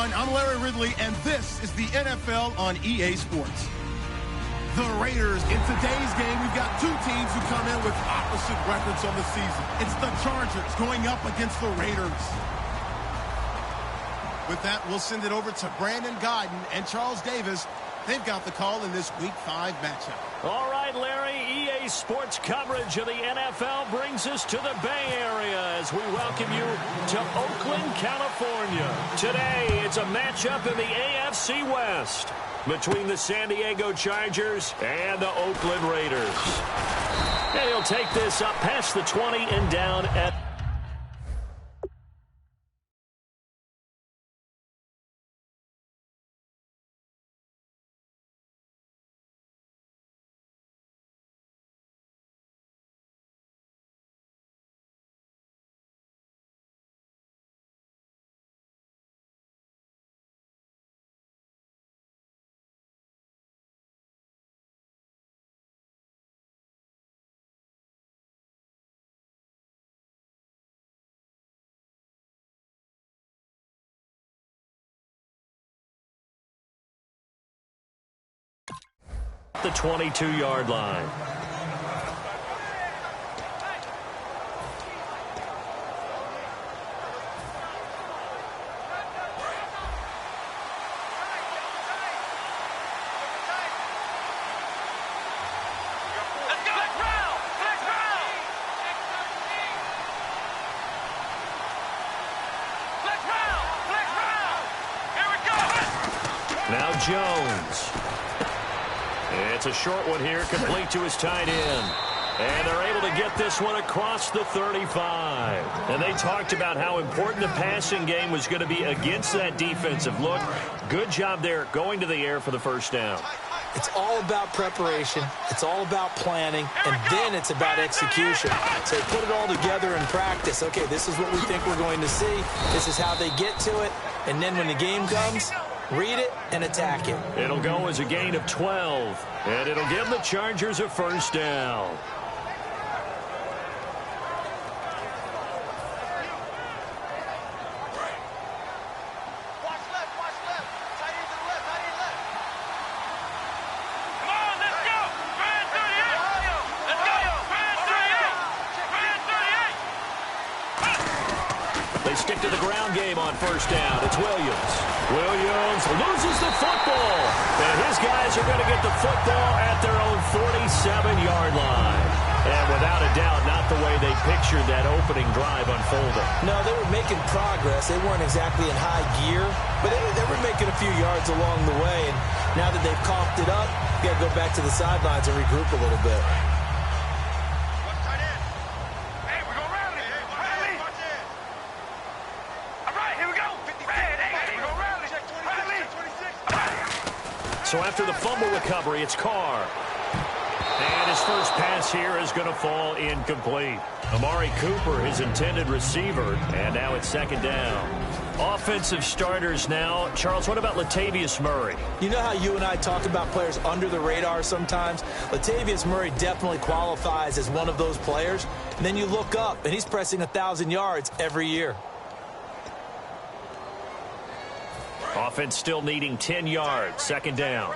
everyone. I'm Larry Ridley, and this is the NFL on EA Sports. The Raiders. In today's game, we've got two teams who come in with opposite records on the season. It's the Chargers going up against the Raiders. With that, we'll send it over to Brandon Godden and Charles Davis. They've got the call in this Week 5 matchup. All right, Larry, EA Sports coverage of the NFL brings us to the Bay Area as we welcome you to Oakland, California. Today, it's a matchup in the AFC West between the San Diego Chargers and the Oakland Raiders. And he'll take this up past the 20 and down at the 22-yard line. Now Jones. It's a short one here, complete to his tight end. And they're able to get this one across the 35. And they talked about how important the passing game was going to be against that defensive look. Good job there going to the air for the first down. It's all about preparation. It's all about planning. And then it's about execution. So they put it all together in practice. Okay, this is what we think we're going to see. This is how they get to it. And then when the game comes, read it and attack it. It'll go as a gain of 12, and it'll give the Chargers a first down. Watch left. Tight end to the left. Come on, let's go. Grand 38. Let's go. Grand 38. They stick to the ground game on first down. It's Williams. Williams loses the football. And his guys are going to get the football at their own 47-yard line. And without a doubt, not the way they pictured that opening drive unfolding. No, they were making progress. They weren't exactly in high gear, but they were making a few yards along the way. And now that they've coughed it up, you got to go back to the sidelines and regroup a little bit. So after the fumble recovery, it's Carr. And his first pass here is going to fall incomplete. Amari Cooper, his intended receiver, and now it's second down. Offensive starters now. Charles, what about Latavius Murray? You know how you and I talk about players under the radar sometimes? Latavius Murray definitely qualifies as one of those players. And then you look up, and he's pressing 1,000 yards every year. Offense still needing 10 yards. Second down. All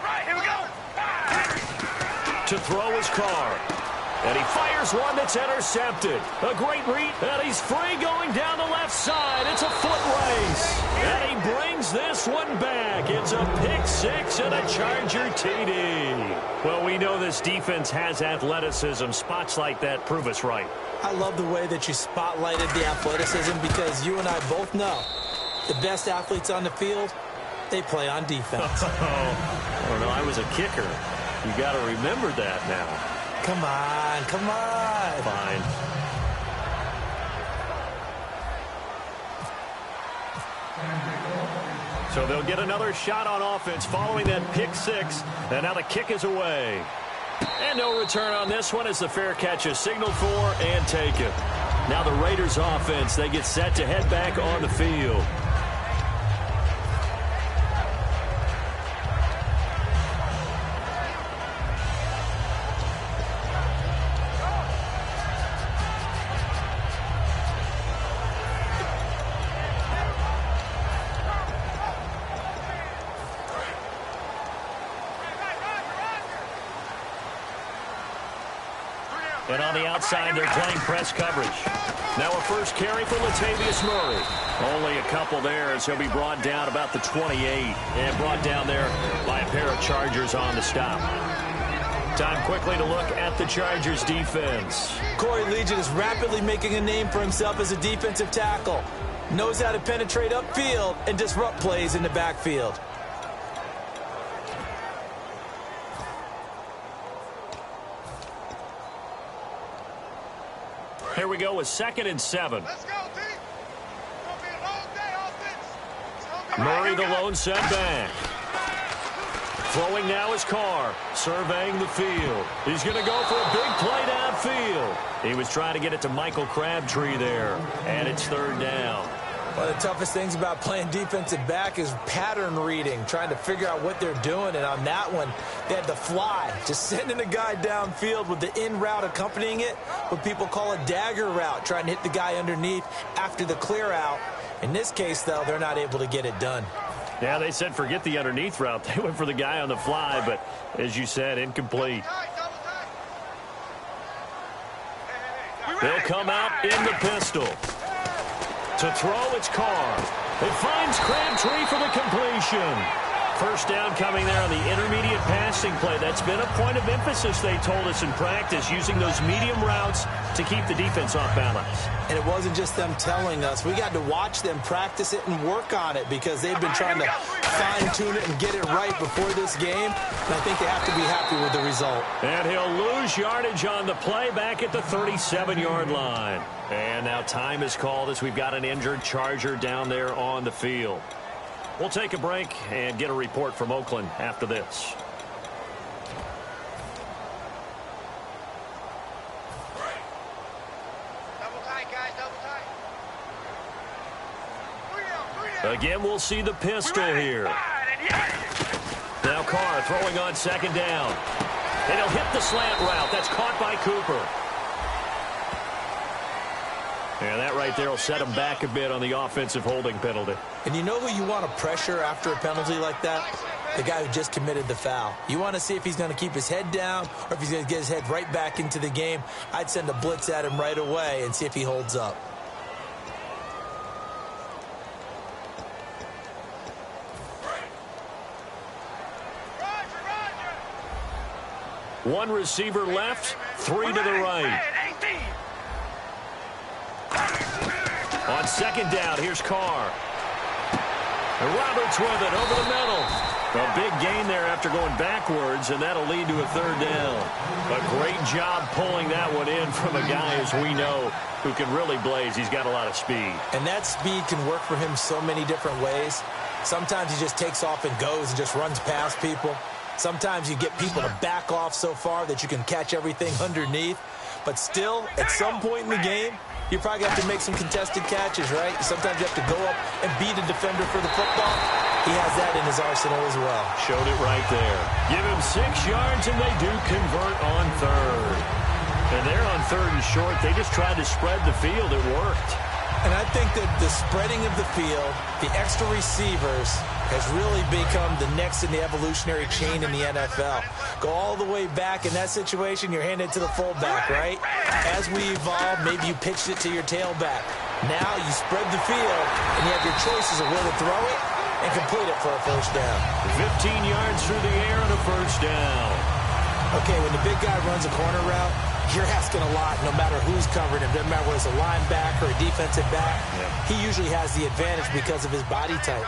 right, here we go. To throw is Carr. And he fires one that's intercepted. A great read, and he's free going down the left side. It's a foot race. And he brings this one back. It's a pick six and a Charger TD. Well, we know this defense has athleticism. Spots like that prove us right. I love the way that you spotlighted the athleticism because you and I both know the best athletes on the field, they play on defense. I don't know. I was a kicker. You got to remember that now. Come on. Fine. So they'll get another shot on offense following that pick six. And now the kick is away. And no return on this one as the fair catch is signaled for and taken. Now the Raiders offense, they get set to head back on the field. And on the outside, they're playing press coverage. Now a first carry for Latavius Murray. Only a couple there as he'll be brought down about the 28. And brought down there by a pair of Chargers on the stop. Time quickly to look at the Chargers defense. Corey Legion is rapidly making a name for himself as a defensive tackle. Knows how to penetrate upfield and disrupt plays in the backfield. Here we go with 2nd and 7. Let's go, team. It's going to be a long day, offense. It's gonna be Murray the lone setback. Throwing now is Carr, surveying the field. He's going to go for a big play downfield. He was trying to get it to Michael Crabtree there, and it's 3rd down. One of the toughest things about playing defensive back is pattern reading, trying to figure out what they're doing. And on that one, they had to fly, just sending a guy downfield with the in route accompanying it, what people call a dagger route, trying to hit the guy underneath after the clear out. In this case, though, they're not able to get it done. Yeah, they said forget the underneath route. They went for the guy on the fly, but as you said, incomplete. They'll come out in the pistol. To throw, it's Carr. It finds Crabtree for the completion. First down coming there on the intermediate passing play. That's been a point of emphasis, they told us in practice, using those medium routes to keep the defense off balance. And it wasn't just them telling us. We got to watch them practice it and work on it because they've been trying to fine-tune it and get it right before this game. And I think they have to be happy with the result. And he'll lose yardage on the play back at the 37-yard line. And now time is called as we've got an injured Charger down there on the field. We'll take a break and get a report from Oakland after this. Double tight, guys, double tight. Again, we'll see the pistol here. Now Carr throwing on 2nd down. And he'll hit the slant route. That's caught by Cooper. And that right there will set him back a bit on the offensive holding penalty. And you know who you want to pressure after a penalty like that? The guy who just committed the foul. You want to see if he's going to keep his head down or if he's going to get his head right back into the game. I'd send a blitz at him right away and see if he holds up. One receiver left, 3 to the right. On 2nd down, here's Carr. And Roberts with it over the middle. A big gain there after going backwards, and that'll lead to a 3rd down. A great job pulling that one in from a guy, as we know, who can really blaze. He's got a lot of speed. And that speed can work for him so many different ways. Sometimes he just takes off and goes and just runs past people. Sometimes you get people to back off so far that you can catch everything underneath. But still, at some point in the game, you probably have to make some contested catches, right? Sometimes you have to go up and beat a defender for the football. He has that in his arsenal as well. Showed it right there. Give him 6 yards, and they do convert on 3rd. And they're on 3rd and short. They just tried to spread the field. It worked. And I think that the spreading of the field, the extra receivers, has really become the next in the evolutionary chain in the NFL. Go all the way back in that situation, you're handed to the fullback, right? As we evolve, maybe you pitched it to your tailback. Now you spread the field, and you have your choices of where to throw it and complete it for a 1st down. 15 yards through the air and a 1st down. Okay, when the big guy runs a corner route, you're asking a lot no matter who's covering him. Doesn't matter whether it's a linebacker or a defensive back. Yeah. He usually has the advantage because of his body type.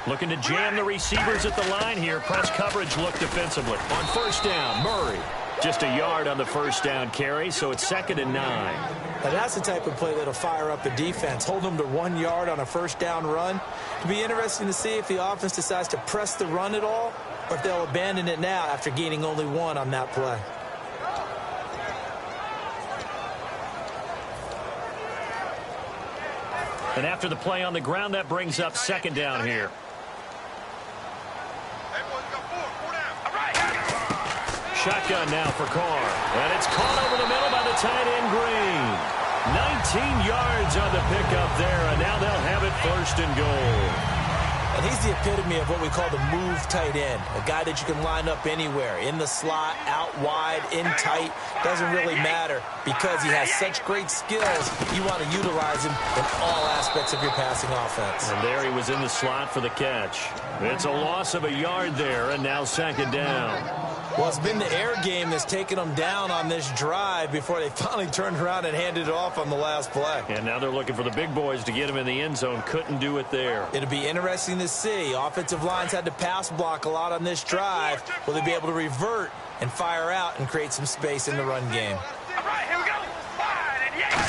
Looking to jam the receivers at the line here. Press coverage look defensively. On 1st down, Murray. Just a yard on the 1st down carry, so it's 2nd and 9. Now that's the type of play that'll fire up a defense. Hold them to 1 yard on a 1st down run. It'll be interesting to see if the offense decides to press the run at all or if they'll abandon it now after gaining only 1 on that play. And after the play on the ground, that brings up 2nd down here. Shotgun now for Carr. And it's caught over the middle by the tight end Green. 19 yards on the pickup there, and now they'll have it 1st and goal. And he's the epitome of what we call the move tight end, a guy that you can line up anywhere, in the slot, out wide, in tight, doesn't really matter because he has such great skills. You want to utilize him in all aspects of your passing offense. And there he was in the slot for the catch. It's a loss of a yard there, and now second down. Well, it's been the air game that's taken them down on this drive before they finally turned around and handed it off on the last play. And now they're looking for the big boys to get him in the end zone. Couldn't do it there. It'll be interesting to see. Offensive lines had to pass block a lot on this drive. Will they be able to revert and fire out and create some space in the run game? All right, here we go. Fire and yeah.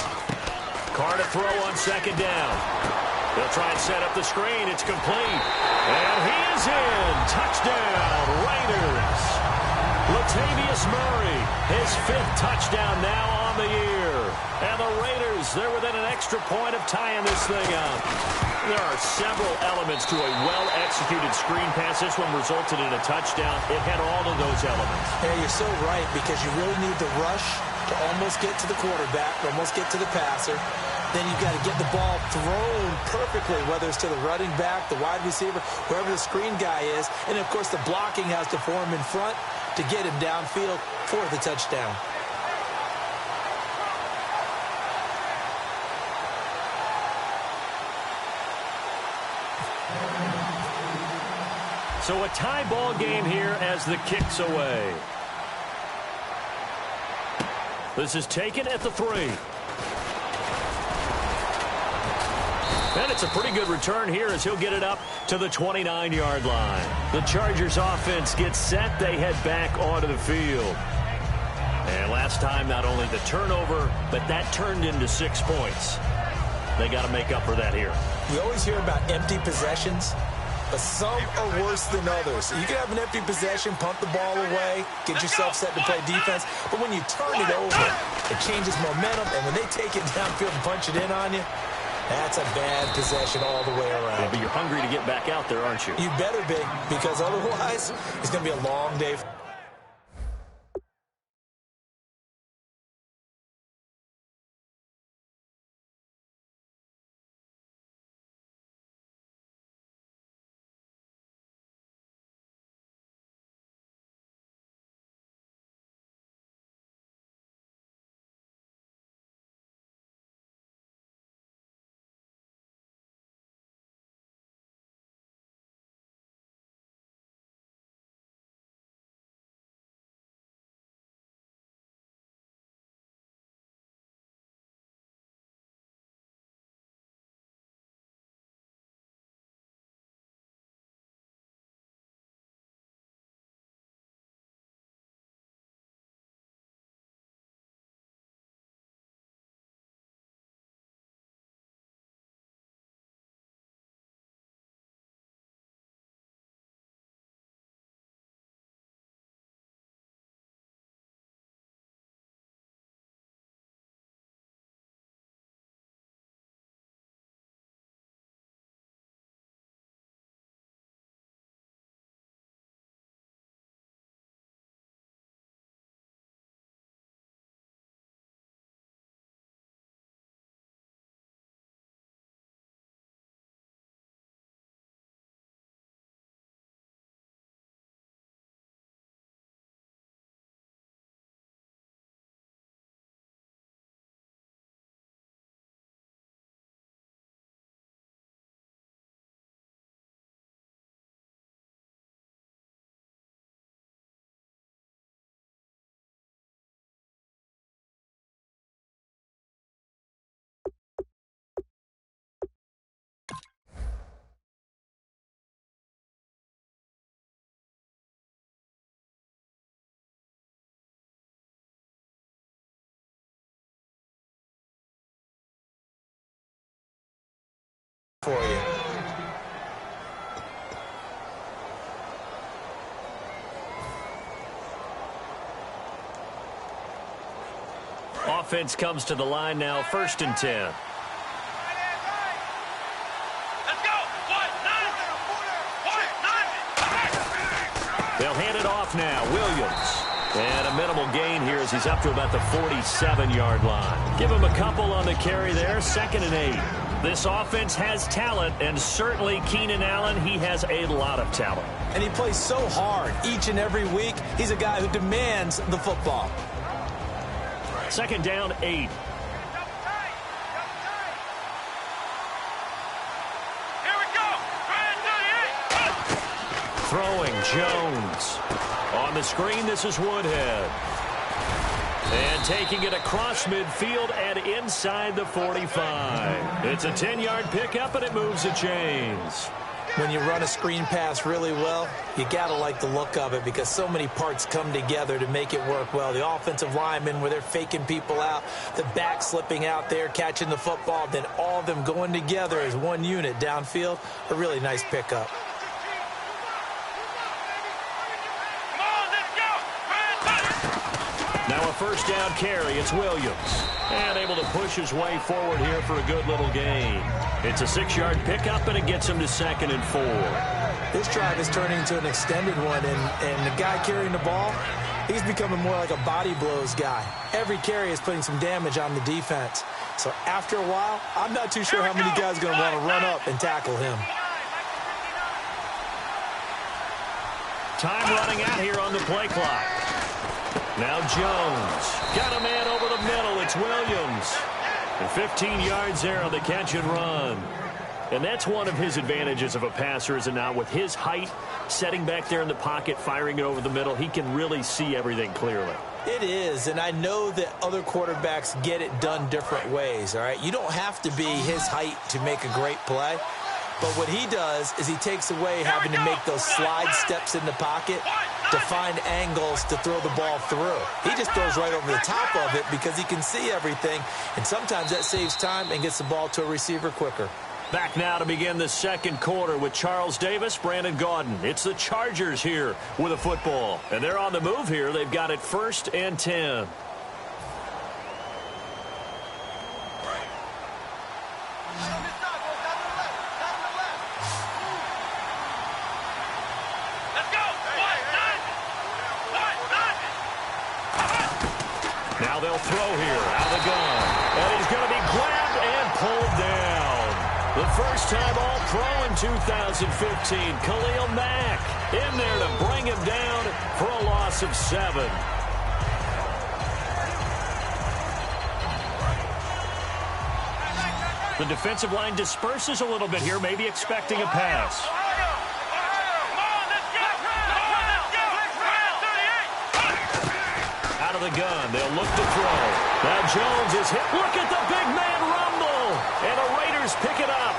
Carr to throw on second down. They'll try and set up the screen. It's complete. And he is in. Touchdown, Raiders. Latavius Murray, his 5th touchdown now on the year. And the Raiders, they're within an extra point of tying this thing up. There are several elements to a well-executed screen pass. This one resulted in a touchdown. It had all of those elements. Yeah, you're so right, because you really need the rush to almost get to the quarterback, almost get to the passer. Then you've got to get the ball thrown perfectly, whether it's to the running back, the wide receiver, wherever the screen guy is. And, of course, the blocking has to form in front to get him downfield for the touchdown. So a tie ball game here as the kick's away. This is taken at the 3. And it's a pretty good return here as he'll get it up to the 29-yard line. The Chargers offense gets set. They head back onto the field. And last time, not only the turnover, but that turned into 6 points. They got to make up for that here. We always hear about empty possessions, but some are worse than others. You can have an empty possession, pump the ball away, get yourself set to play defense, but when you turn it over, it changes momentum, and when they take it downfield and punch it in on you, that's a bad possession all the way around. Yeah, but you're hungry to get back out there, aren't you? You better be, because otherwise, it's going to be a long day. For you. Offense comes to the line now, 1st and 10. Let's go. 1-9. They'll hand it off now. Williams. And a minimal gain here as he's up to about the 47-yard line. Give him a couple on the carry there. 2nd and 8. This offense has talent, and certainly Keenan Allen, he has a lot of talent. And he plays so hard each and every week. He's a guy who demands the football. Second down, 8. Throwing, Jones. On the screen, this is Woodhead. And taking it across midfield and inside the 45. It's a 10-yard pickup, and it moves the chains. When you run a screen pass really well, you got to like the look of it because so many parts come together to make it work well. The offensive linemen, where they're faking people out, the back slipping out there, catching the football, then all of them going together as one unit downfield. A really nice pickup. Now a first down carry. It's Williams. And able to push his way forward here for a good little gain. It's a 6-yard pickup, and it gets him to 2nd and 4. This drive is turning into an extended one, and the guy carrying the ball, he's becoming more like a body blows guy. Every carry is putting some damage on the defense. So after a while, I'm not too sure how many guys are going to want to run up and tackle him. Time running out here on the play clock. Now Jones. Got a man over the middle. It's Williams. And 15 yards there on the catch and run. And that's one of his advantages of a passer, is it not? With his height, setting back there in the pocket, firing it over the middle, he can really see everything clearly. It is, and I know that other quarterbacks get it done different ways, all right? You don't have to be his height to make a great play. But what he does is he takes away having to make those slide steps in the pocket to find angles to throw the ball through. He just throws right over the top of it because he can see everything, and sometimes that saves time and gets the ball to a receiver quicker. Back now to begin the second quarter with Charles Davis, Brandon Gaudin. It's the Chargers here with a football, and they're on the move here. They've got it 1st and 10. Now they'll throw here out of the gun. And he's going to be grabbed and pulled down. The first time All-Pro in 2015. Khalil Mack in there to bring him down for a loss of 7. The defensive line disperses a little bit here, maybe expecting a pass. The gun. They'll look to throw. Now Jones is hit. Look at the big man rumble. And the Raiders pick it up.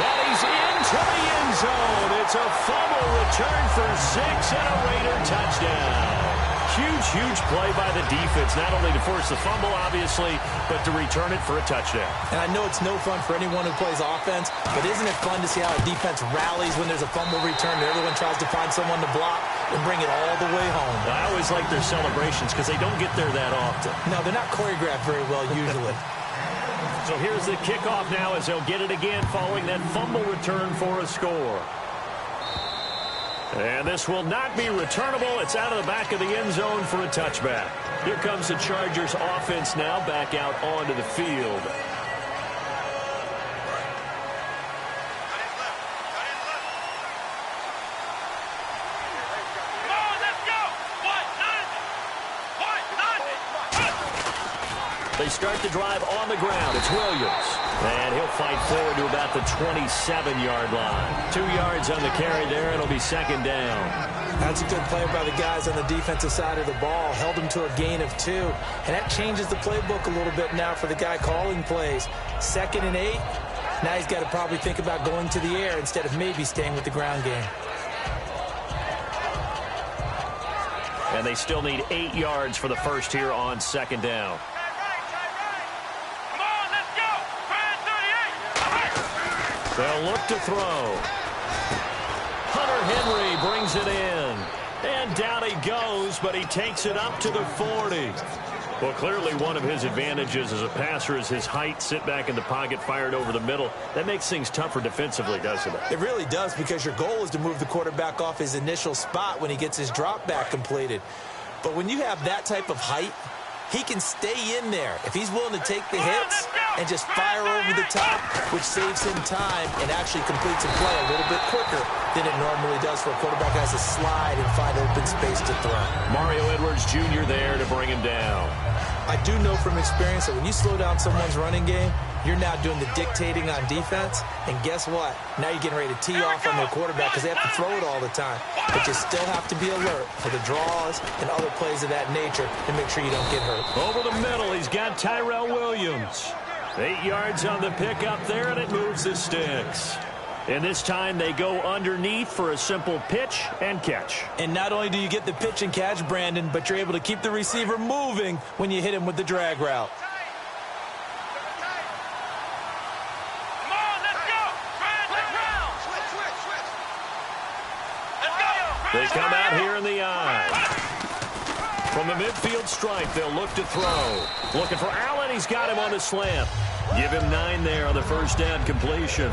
And he's into the end zone. It's a fumble return for 6 and a Raider touchdown. Huge, huge play by the defense, not only to force the fumble, obviously, but to return it for a touchdown. And I know it's no fun for anyone who plays offense, but isn't it fun to see how a defense rallies when there's a fumble return and everyone tries to find someone to block and bring it all the way home? I always like their celebrations because they don't get there that often. No, they're not choreographed very well usually. So here's the kickoff now as they'll get it again following that fumble return for a score. And this will not be returnable. It's out of the back of the end zone for a touchback. Here comes the Chargers offense now back out onto the field. They start the drive on the ground. It's Williams. And he'll fight forward to about the 27-yard line. 2 yards on the carry there. It'll be 2nd down. That's a good play by the guys on the defensive side of the ball. Held him to a gain of 2. And that changes the playbook a little bit now for the guy calling plays. 2nd and 8. Now he's got to probably think about going to the air instead of maybe staying with the ground game. And they still need 8 yards for the first here on 2nd down. They'll look to throw. Hunter Henry brings it in. And down he goes, but he takes it up to the 40. Well, clearly one of his advantages as a passer is his height. Sit back in the pocket, fired over the middle. That makes things tougher defensively, doesn't it? It really does, because your goal is to move the quarterback off his initial spot when he gets his drop back completed. But when you have that type of height, He can stay in there if he's willing to take the hits and just fire over the top, which saves him time and actually completes a play a little bit quicker than it normally does for a quarterback who has to slide and find open space to throw. Mario Edwards Jr. there to bring him down. I do know from experience that when you slow down someone's running game, you're now doing the dictating on defense, and guess what? Now you're getting ready to tee off on their quarterback because they have to throw it all the time. But you still have to be alert for the draws and other plays of that nature to make sure you don't get hurt. Over the middle, he's got Tyrell Williams. 8 yards on the pickup there, and it moves the sticks. And this time they go underneath for a simple pitch and catch. And not only do you get the pitch and catch, Brandon, but you're able to keep the receiver moving when you hit him with the drag route. They come out here in the eye. From the midfield stripe, they'll look to throw. Looking for Allen. He's got him on the slant. Give him 9 there on the first down completion.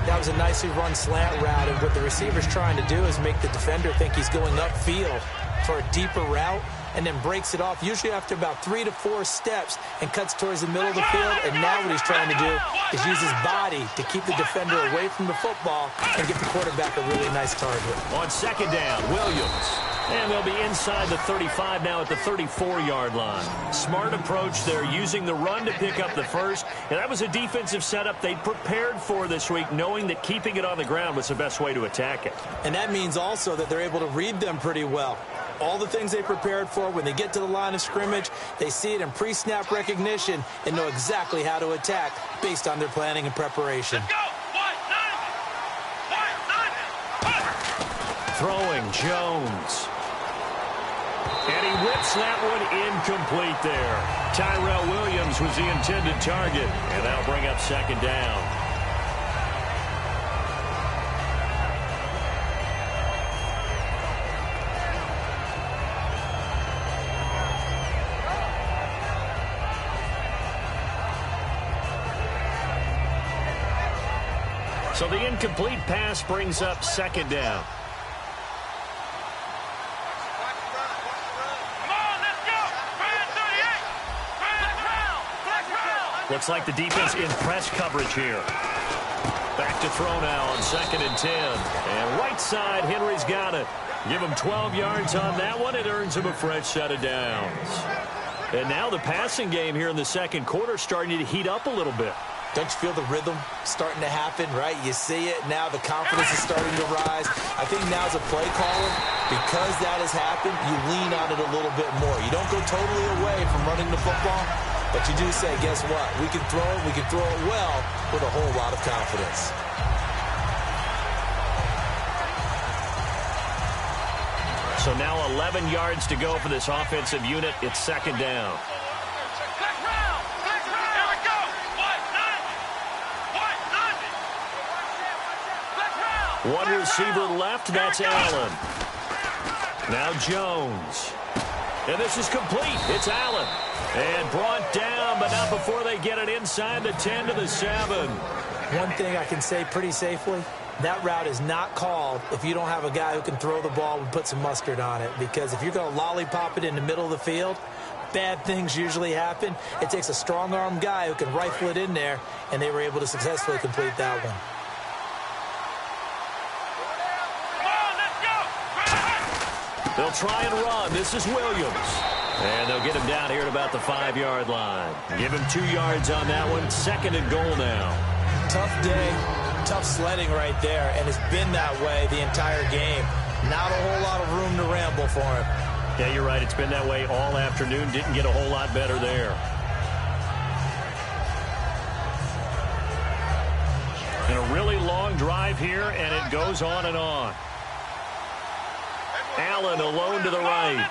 That was a nicely run slant route, and what the receiver's trying to do is make the defender think he's going upfield for a deeper route, and then breaks it off, usually after about 3 to 4 steps, and cuts towards the middle of the field. And now what he's trying to do is use his body to keep the defender away from the football and give the quarterback a really nice target. On second down, Williams. And they'll be inside the 35 now at the 34-yard line. Smart approach there, using the run to pick up the first. And that was a defensive setup they prepared for this week, knowing that keeping it on the ground was the best way to attack it. And that means also that they're able to read them pretty well. All the things they prepared for, when they get to the line of scrimmage, they see it in pre-snap recognition and know exactly how to attack based on their planning and preparation. Throwing, Jones. And he whips that one incomplete there. Tyrell Williams was the intended target, and that'll bring up second down. So the incomplete pass brings up second down. Looks like the defense in press coverage here. Back to throw now on 2nd and 10. And right side, Henry's got it. Give him 12 yards on that one. It earns him a fresh set of downs. And now the passing game here in the second quarter starting to heat up a little bit. Don't you feel the rhythm starting to happen, right? You see it. Now the confidence is starting to rise. I think now as a play caller, because that has happened, you lean on it a little bit more. You don't go totally away from running the football, but you do say, guess what? We can throw it. We can throw it well with a whole lot of confidence. So now 11 yards to go for this offensive unit. It's second down. One receiver left, that's Allen. Now Jones. And this is complete. It's Allen. And brought down, but not before they get it inside the 10 to the 7. One thing I can say pretty safely, that route is not called if you don't have a guy who can throw the ball and put some mustard on it. Because if you're going to lollipop it in the middle of the field, bad things usually happen. It takes a strong-arm guy who can rifle it in there, and they were able to successfully complete that one. They'll try and run. This is Williams. And they'll get him down here at about the 5-yard line. Give him 2 yards on that one. 2nd and goal now. Tough day, tough sledding right there, and it's been that way the entire game. Not a whole lot of room to ramble for him. Yeah, you're right. It's been that way all afternoon. Didn't get a whole lot better there. And a really long drive here, and it goes on and on. Allen alone to the right.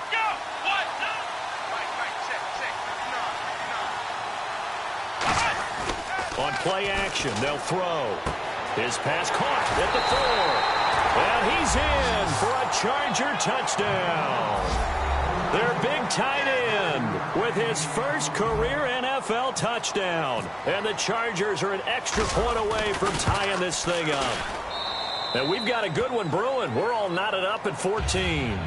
On play action, they'll throw. His pass caught at the 4. And he's in for a Charger touchdown. Their big tight end with his first career NFL touchdown. And the Chargers are an extra point away from tying this thing up. And we've got a good one brewing. We're all knotted up at 14.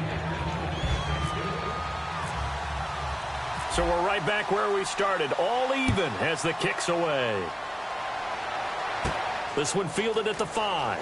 So we're right back where we started, all even as the kick's away. This one fielded at the 5.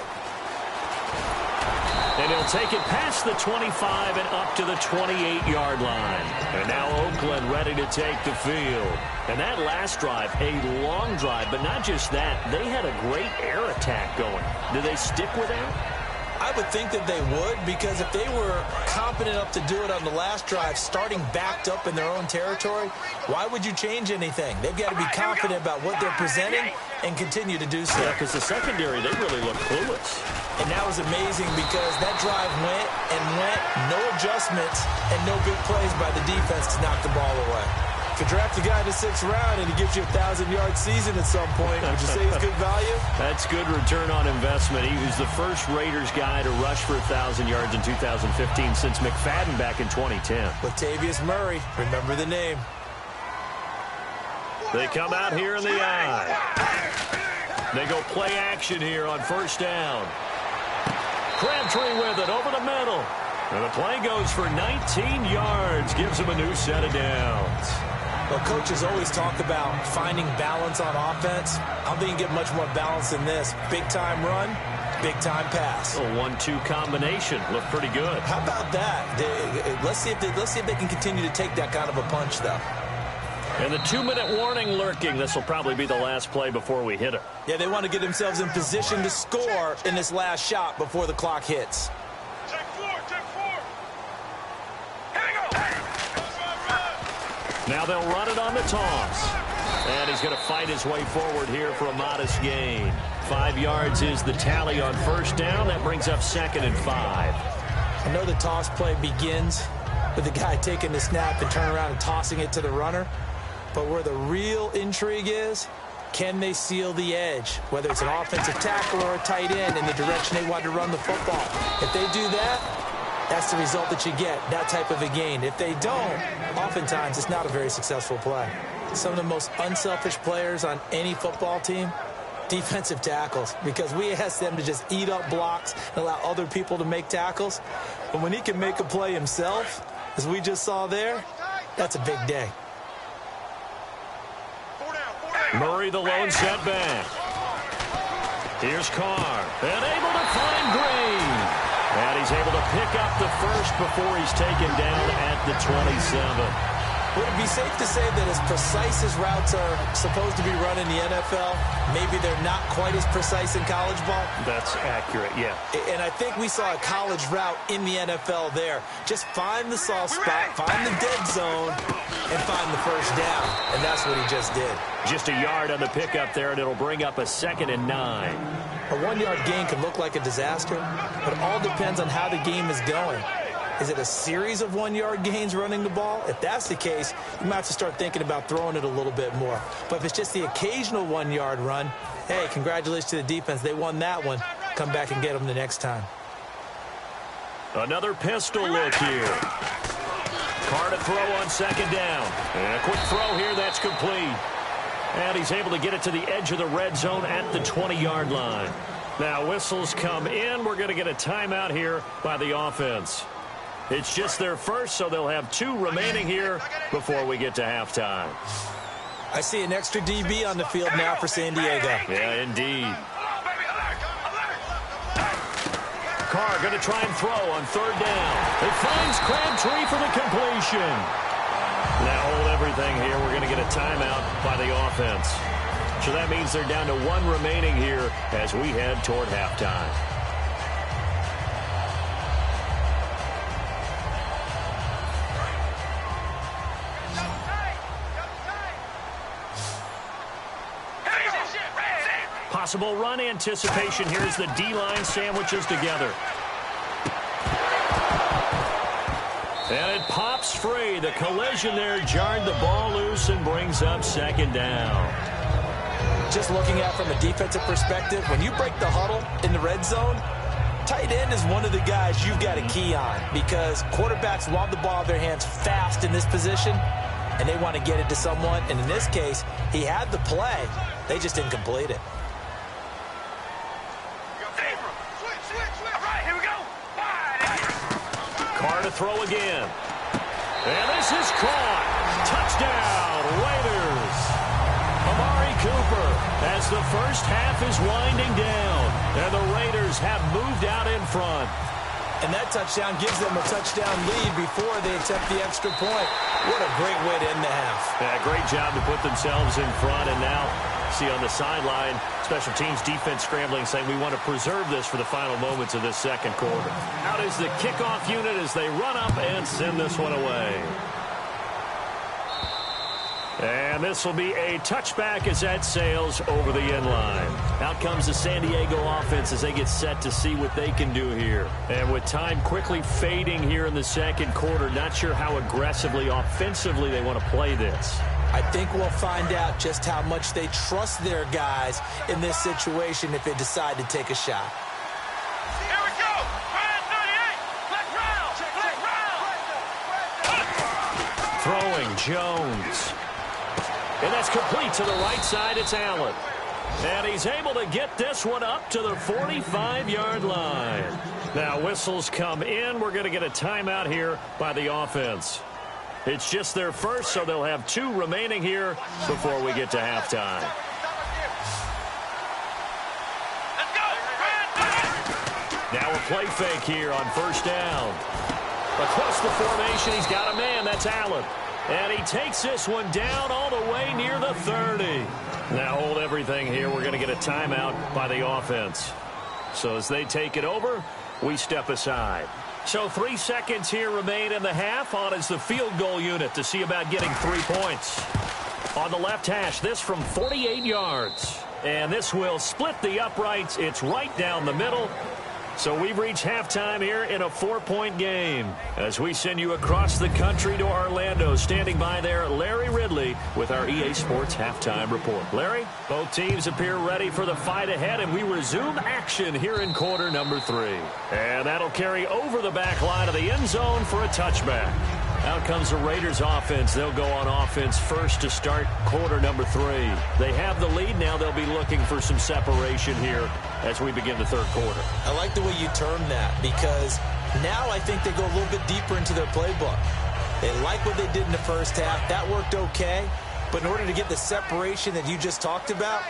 And he'll take it past the 25 and up to the 28-yard line. And now Oakland ready to take the field. And that last drive, a long drive, but not just that. They had a great air attack going. Do they stick with that? I would think that they would, because if they were competent enough to do it on the last drive, starting backed up in their own territory, why would you change anything? They've got to be confident about what they're presenting and continue to do so. Yeah, because the secondary, they really look clueless. And that was amazing because that drive went and went, no adjustments, and no big plays by the defense to knock the ball away. If you draft a guy in the 6th round and he gives you a 1,000-yard season at some point, would you say he's good value? That's good return on investment. He was the first Raiders guy to rush for 1,000 yards in 2015 since McFadden back in 2010. Latavius Murray, remember the name. They come out here in the eye. They go play action here on first down. Crabtree with it over the middle. And the play goes for 19 yards, gives him a new set of downs. Well, coaches always talk about finding balance on offense. I don't think you get much more balance than this. Big-time run, big-time pass. A 1-2 combination. Looked pretty good. How about that? Let's see if they can continue to take that kind of a punch, though. And the 2-minute warning lurking. This will probably be the last play before we hit it. Yeah, they want to get themselves in position to score in this last shot before the clock hits. Check 4. Here we go. Now they'll run it on the toss. And he's going to fight his way forward here for a modest gain. 5 yards is the tally on first down. That brings up 2nd and 5. I know the toss play begins with the guy taking the snap and turning around and tossing it to the runner. But where the real intrigue is, can they seal the edge, whether it's an offensive tackle or a tight end in the direction they want to run the football? If they do that, that's the result that you get, that type of a gain. If they don't, oftentimes it's not a very successful play. Some of the most unselfish players on any football team, defensive tackles, because we ask them to just eat up blocks and allow other people to make tackles. But when he can make a play himself, as we just saw there, that's a big day. Murray, the lone setback. Here's Carr, and able to find Green. And he's able to pick up the first before he's taken down at the 27. Would it be safe to say that as precise as routes are supposed to be run in the NFL, maybe they're not quite as precise in college ball? That's accurate, yeah. And I think we saw a college route in the NFL there. Just find the soft spot, find the dead zone, and find the first down. And that's what he just did. Just a yard on the pickup there, and it'll bring up a 2nd and 9. A 1-yard gain can look like a disaster, but it all depends on how the game is going. Is it a series of 1-yard gains running the ball? If that's the case, you might have to start thinking about throwing it a little bit more. But if it's just the occasional 1-yard run, hey, congratulations to the defense. They won that one. Come back and get them the next time. Another pistol look here. Carr to throw on 2nd down. And a quick throw here, that's complete. And he's able to get it to the edge of the red zone at the 20-yard line. Now whistles come in. We're going to get a timeout here by the offense. It's just their first, so they'll have 2 remaining here before we get to halftime. I see an extra DB on the field now for San Diego. Yeah, indeed. Carr going to try and throw on 3rd down. It finds Crabtree for the completion. Now hold everything here. We're going to get a timeout by the offense. So that means they're down to 1 remaining here as we head toward halftime. Possible run anticipation here as the D-line sandwiches together. And it pops free. The collision there jarred the ball loose and brings up 2nd down. Just looking at it from a defensive perspective, when you break the huddle in the red zone, tight end is one of the guys you've got a key on because quarterbacks want the ball in their hands fast in this position, and they want to get it to someone. And in this case, he had the play. They just didn't complete it. Carr to throw again. And this is caught. Touchdown, Raiders. Amari Cooper as the first half is winding down. And the Raiders have moved out in front. And that touchdown gives them a touchdown lead before they attempt the extra point. What a great way to end the half. Yeah, great job to put themselves in front. And now, see on the sideline, special teams defense scrambling, saying we want to preserve this for the final moments of this second quarter. Out is the kickoff unit as they run up and send this one away. And this will be a touchback as that sails over the end line. Out comes the San Diego offense as they get set to see what they can do here. And with time quickly fading here in the second quarter, not sure how aggressively, offensively they want to play this. I think we'll find out just how much they trust their guys in this situation if they decide to take a shot. Here we go. Brand 38. Let's round. Throwing Jones. And that's complete to the right side. It's Allen. And he's able to get this one up to the 45-yard line. Now whistles come in. We're going to get a timeout here by the offense. It's just their first, so they'll have 2 remaining here before we get to halftime. Let's go. Now a play fake here on first down. Across the formation, he's got a man. That's Allen. And he takes this one down all the way near the 30. Now hold everything here. We're going to get a timeout by the offense. So as they take it over, we step aside. So 3 seconds here remain in the half. On is the field goal unit to see about getting 3 points. On the left hash, this from 48 yards. And this will split the uprights. It's right down the middle. So we've reached halftime here in a 4-point game. As we send you across the country to Orlando, standing by there, Larry Ridley with our EA Sports Halftime Report. Larry, both teams appear ready for the fight ahead, and we resume action here in quarter number 3. And that'll carry over the back line of the end zone for a touchback. Out comes the Raiders offense. They'll go on offense first to start quarter number 3. They have the lead now. They'll be looking for some separation here as we begin the third quarter. I like the way you term that because now I think they go a little bit deeper into their playbook. They like what they did in the first half. That worked okay. But in order to get the separation that you just talked about,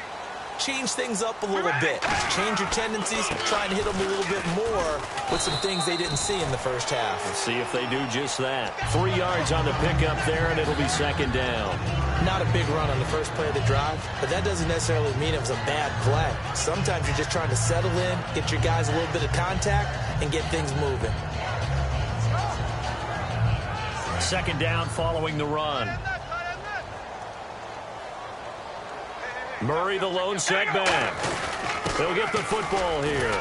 change things up a little bit. Change your tendencies, try and hit them a little bit more with some things they didn't see in the first half. Let's see if they do just that. 3 yards on the pickup there, and it'll be second down. Not a big run on the first play of the drive, but that doesn't necessarily mean it was a bad play. Sometimes you're just trying to settle in, get your guys a little bit of contact, and get things moving. Second down following the run. Murray, the lone setback. They'll get the football here.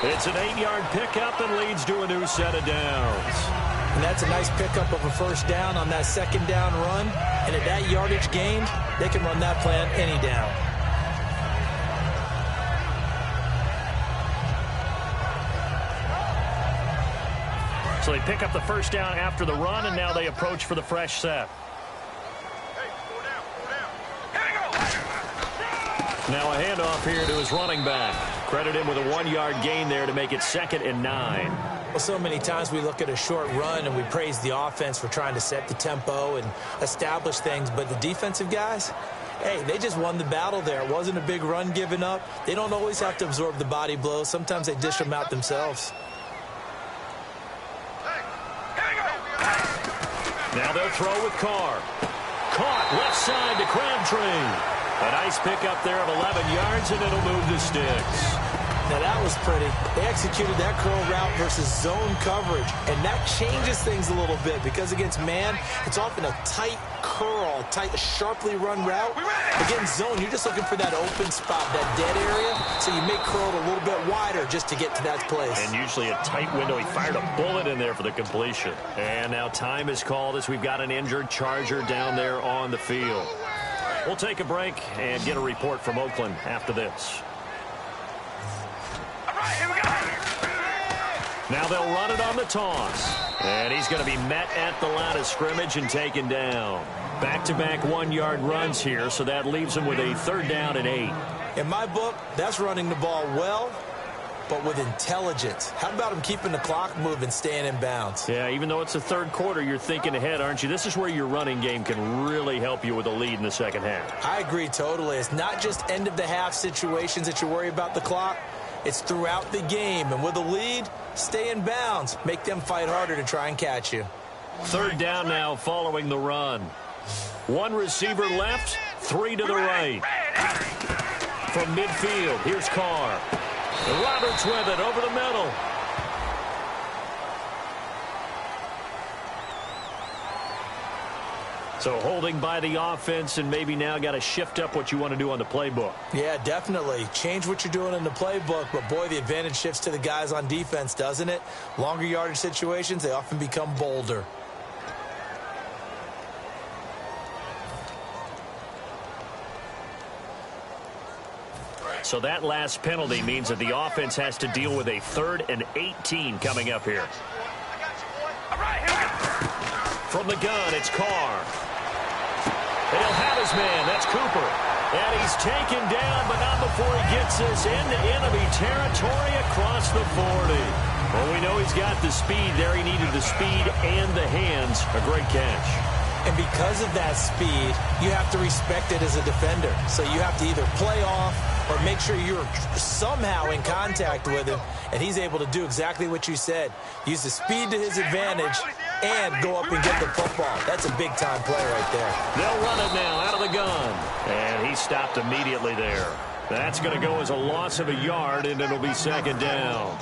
It's an 8-yard pickup and leads to a new set of downs. And that's a nice pickup of a first down on that second down run. And at that yardage gained, they can run that play on any down. So they pick up the first down after the run, and now they approach for the fresh set. Now a handoff here to his running back. Credit him with a 1-yard gain there to make it 2nd and 9. Well, so many times we look at a short run and we praise the offense for trying to set the tempo and establish things. But the defensive guys, hey, they just won the battle there. It wasn't a big run given up. They don't always have to absorb the body blows. Sometimes they dish them out themselves. Now they'll throw with Carr. Caught left side to Crabtree. A nice pickup there of 11 yards, and it'll move the sticks. Now that was pretty. They executed that curl route versus zone coverage, and that changes things a little bit because against man, it's often a tight curl, tight, sharply run route. Against zone, you're just looking for that open spot, that dead area, so you make curl a little bit wider just to get to that place. And usually a tight window. He fired a bullet in there for the completion. And now time is called as we've got an injured Charger down there on the field. We'll take a break and get a report from Oakland after this. All right, here we go. Now they'll run it on the toss. And he's going to be met at the line of scrimmage and taken down. Back-to-back 1-yard runs here, so that leaves him with a 3rd down and 8. In my book, that's running the ball well but with intelligence. How about him keeping the clock moving, staying in bounds? Yeah, even though it's the third quarter, you're thinking ahead, aren't you? This is where your running game can really help you with a lead in the second half. I agree totally. It's not just end-of-the-half situations that you worry about the clock. It's throughout the game. And with a lead, stay in bounds. Make them fight harder to try and catch you. Third down now following the run. One receiver left, three to the right. From midfield, here's Carr. Roberts with it over the middle. So holding by the offense, and maybe now got to shift up what you want to do on the playbook. Yeah, definitely. Change what you're doing in the playbook, but boy, the advantage shifts to the guys on defense, doesn't it? Longer yardage situations, they often become bolder. So that last penalty means that the offense has to deal with a 3rd and 18 coming up here. From the gun, it's Carr. And he'll have his man. That's Cooper. And he's taken down, but not before he gets this into enemy territory across the 40. Well, we know he's got the speed there. He needed the speed and the hands. A great catch. And because of that speed, you have to respect it as a defender. So you have to either play off or make sure you're somehow in contact with him, and he's able to do exactly what you said. Use the speed to his advantage and go up and get the football. That's a big-time play right there. They'll run it now out of the gun. And he stopped immediately there. That's going to go as a loss of a yard, and it'll be 2nd down.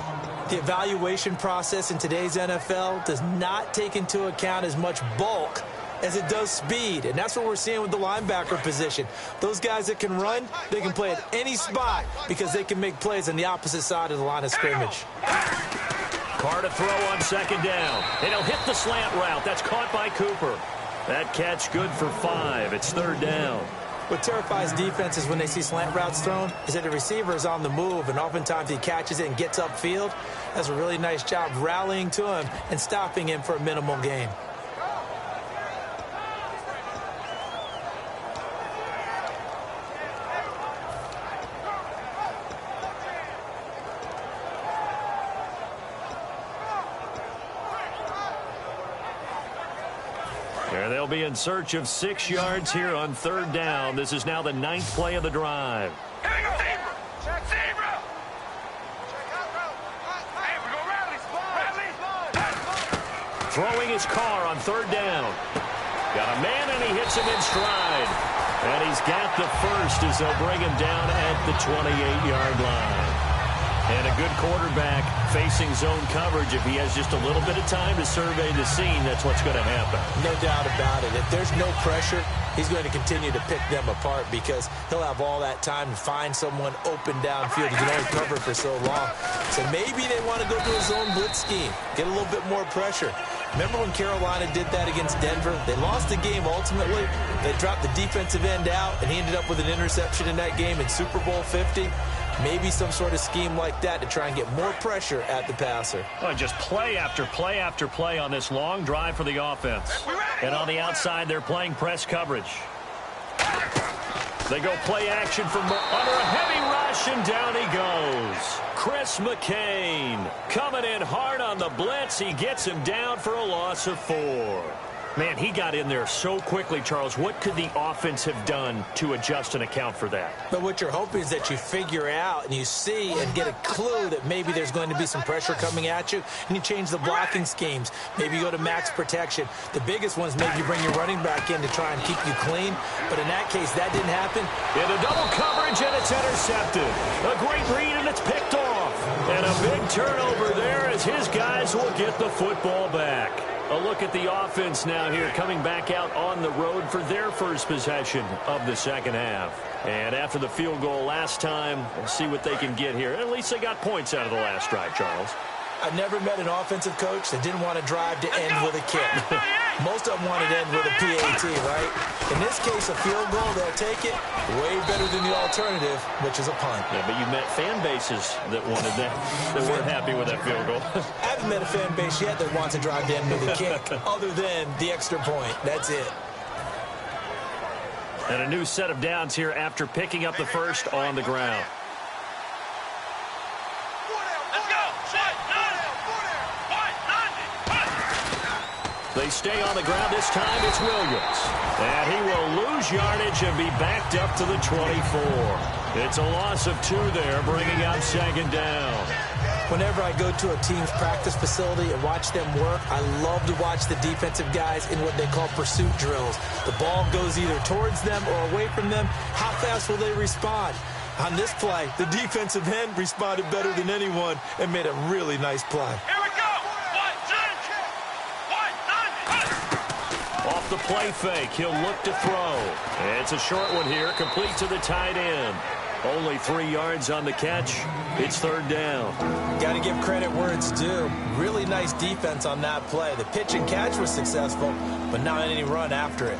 The evaluation process in today's NFL does not take into account as much bulk as it does speed, and that's what we're seeing with the linebacker position. Those guys that can run, they can play at any spot because they can make plays on the opposite side of the line of scrimmage. Carr to throw on 2nd down, and he'll hit the slant route. That's caught by Cooper. That catch good for 5. It's 3rd down. What terrifies defenses when they see slant routes thrown is that the receiver is on the move, and oftentimes he catches it and gets upfield. That's a really nice job rallying to him and stopping him for a minimal gain. They'll be in search of 6 yards here on 3rd down. This is now the 9th play of the drive. Throwing his Carr on 3rd down. Got a man, and he hits him in stride. And he's got the first as they'll bring him down at the 28-yard line. And a good quarterback facing zone coverage. If he has just a little bit of time to survey the scene, that's what's going to happen. No doubt about it. If there's no pressure, he's going to continue to pick them apart because he'll have all that time to find someone open downfield. He can only cover for so long. So maybe they want to go to a zone blitz scheme, get a little bit more pressure. Remember when Carolina did that against Denver? They lost the game ultimately. They dropped the defensive end out, and he ended up with an interception in that game in Super Bowl 50. Maybe some sort of scheme like that to try and get more pressure at the passer. Oh, just play after play after play on this long drive for the offense. And on the outside, they're playing press coverage. They go play action from under a heavy rush, and down he goes. Chris McCain coming in hard on the blitz. He gets him down for a loss of 4. Man, he got in there so quickly, Charles. What could the offense have done to adjust and account for that? But what you're hoping is that you figure out and you see and get a clue that maybe there's going to be some pressure coming at you, and you change the blocking schemes. Maybe you go to max protection. The biggest one is maybe you bring your running back in to try and keep you clean. But in that case, that didn't happen. Into double coverage, and it's intercepted. A great read, and it's picked off. And a big turnover there as his guys will get the football back. A look at the offense now here, coming back out on the road for their first possession of the second half. And after the field goal last time, we'll see what they can get here. At least they got points out of the last drive, Charles. I've never met an offensive coach that didn't want to drive to end with a kick. Most of them wanted to end with a PAT, right? In this case, a field goal, they'll take it. Way better than the alternative, which is a punt. Yeah, but you met fan bases that wanted that, that weren't happy with that field goal. I haven't met a fan base yet that wants to drive to end with a kick, other than the extra point. That's it. And a new set of downs here after picking up the first on the ground. They stay on the ground. This time it's Williams. And he will lose yardage and be backed up to the 24. It's a loss of 2 there, bringing up second down. Whenever I go to a team's practice facility and watch them work, I love to watch the defensive guys in what they call pursuit drills. The ball goes either towards them or away from them. How fast will they respond? On this play, the defensive end responded better than anyone and made a really nice play. Here we go. 1, 2, 1, 2. Off the play fake, he'll look to throw. It's a short one here, complete to the tight end. Only 3 yards on the catch. It's third down. Got to give credit where it's due. Really nice defense on that play. The pitch and catch was successful, but not any run after it.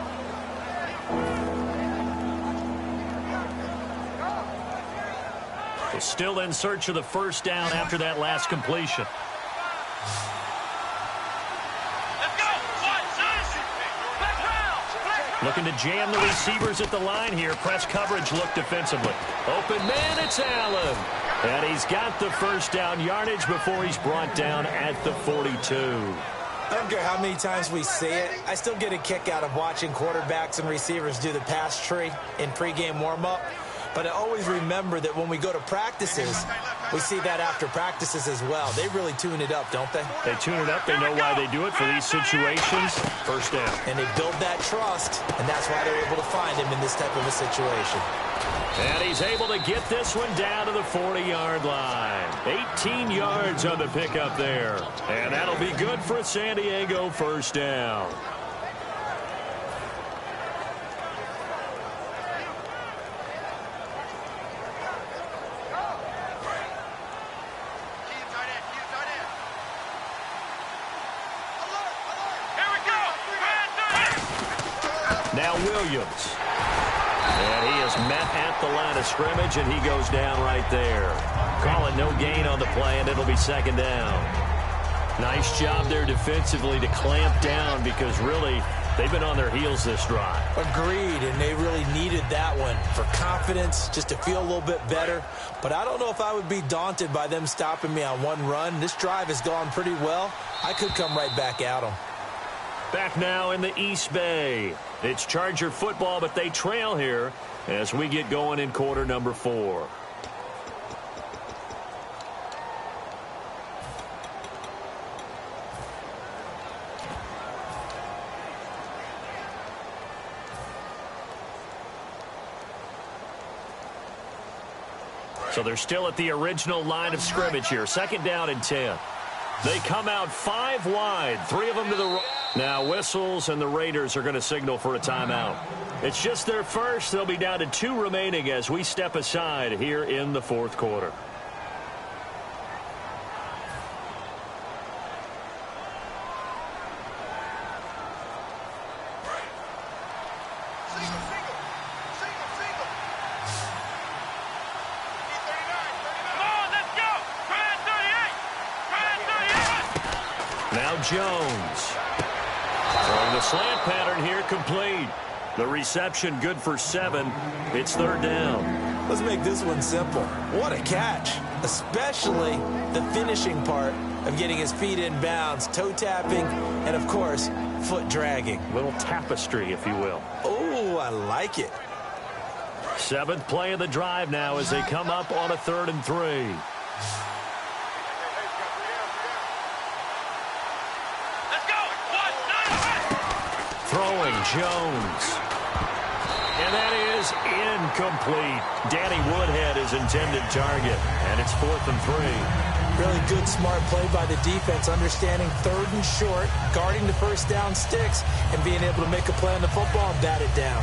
They're still in search of the first down after that last completion. Looking to jam the receivers at the line here. Press coverage look defensively. Open man, it's Allen. And he's got the first down yardage before he's brought down at the 42. I don't care how many times we see it. I still get a kick out of watching quarterbacks and receivers do the pass tree in pregame warm-up. But I always remember that when we go to practices, we see that after practices as well. They really tune it up, don't they? They tune it up. They know why they do it for these situations. First down. And they build that trust, and that's why they're able to find him in this type of a situation. And he's able to get this one down to the 40-yard line. 18 yards on the pickup there. And that'll be good for a San Diego first down. Now Williams. And he is met at the line of scrimmage, and he goes down right there. Call it no gain on the play, and it'll be second down. Nice job there defensively to clamp down because really they've been on their heels this drive. Agreed, and they really needed that one for confidence, just to feel a little bit better. But I don't know if I would be daunted by them stopping me on one run. This drive has gone pretty well. I could come right back at them. Back now in the East Bay. It's Charger football, but they trail here as we get going in quarter number 4. So they're still at the original line of scrimmage here. Second down and 10. They come out 5 wide, 3 of them to the right. Now whistles, and the Raiders are going to signal for a timeout. It's just their first. They'll be down to 2 remaining as we step aside here in the fourth quarter. Now Jones. Throwing the slant pattern here, complete. The reception good for 7. It's third down. Let's make this one simple. What a catch, especially the finishing part of getting his feet in bounds, toe tapping, and, of course, foot dragging. Little tapestry, if you will. Oh, I like it. 7th play of the drive now as they come up on a 3rd and 3. Throwing Jones. And that is incomplete. Danny Woodhead is intended target. And it's 4th and 3. Really good, smart play by the defense, understanding 3rd and short, guarding the first down sticks, and being able to make a play on the football and bat it down.